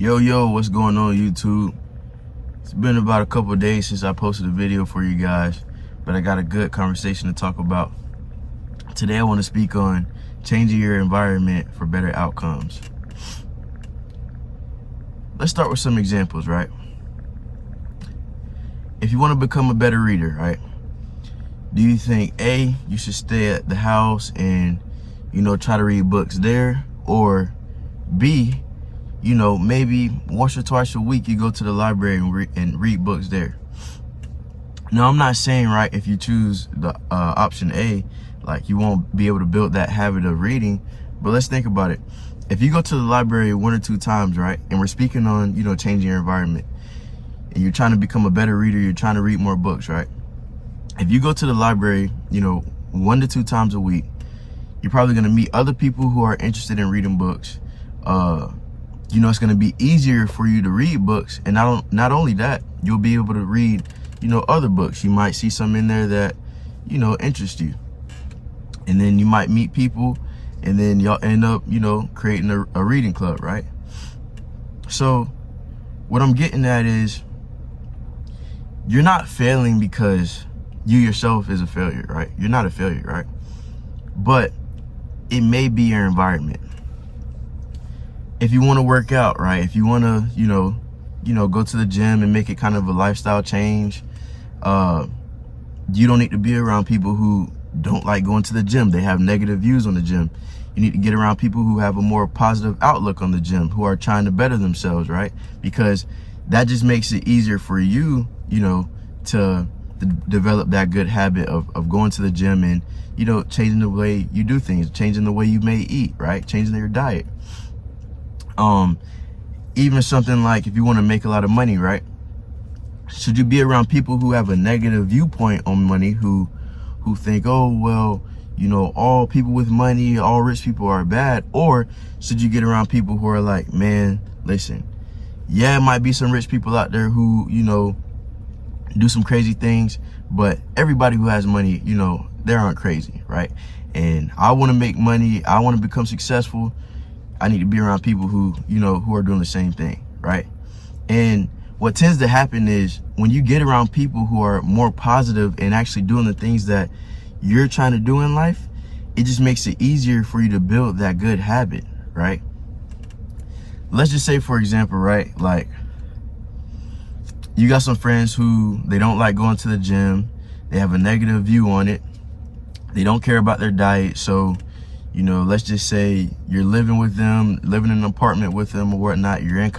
Yo, what's going on, YouTube? It's been about a couple of days since I posted a video for you guys, but I got a good conversation to talk about. Today I want to speak on changing your environment for better outcomes. Let's start with some examples, right? If you want to become a better reader, right? Do you think A, you should stay at the house and, try to read books there? Or B, maybe once or twice a week you go to the library and read books there? Now, I'm not saying, right, if you choose the option A, like you won't be able to build that habit of reading, but let's think about it. If you go to the library 1 or 2 times, right, and we're speaking on, changing your environment, and you're trying to become a better reader, you're trying to read more books, right? If you go to the library, 1 to 2 times a week, you're probably going to meet other people who are interested in reading books. It's going to be easier for you to read books. And not only that, you'll be able to read, other books. You might see some in there that, interest you. And then you might meet people, and then y'all end up, creating a reading club, right? So what I'm getting at is you're not failing because you yourself is a failure, right? You're not a failure, right? But it may be your environment. If you want to work out, right? If you want to, go to the gym and make it kind of a lifestyle change, you don't need to be around people who don't like going to the gym. They have negative views on the gym. You need to get around people who have a more positive outlook on the gym, who are trying to better themselves, right? Because that just makes it easier for you, to develop that good habit of going to the gym and, changing the way you do things, changing the way you may eat, right? Changing your diet. Even something like if you want to make a lot of money, right? Should you be around people who have a negative viewpoint on money, who think, oh, well, all people with money, all rich people are bad? Or should you get around people who are like, man, listen, yeah, it might be some rich people out there who, do some crazy things, but everybody who has money, they aren't crazy, right? And I want to make money. I want to become successful. I need to be around people who, who are doing the same thing, right? And what tends to happen is when you get around people who are more positive and actually doing the things that you're trying to do in life, it just makes it easier for you to build that good habit, right? Let's just say, for example, right, like you got some friends who they don't like going to the gym. They have a negative view on it. They don't care about their diet. So, let's just say you're living with them, living in an apartment with them or whatnot. You're in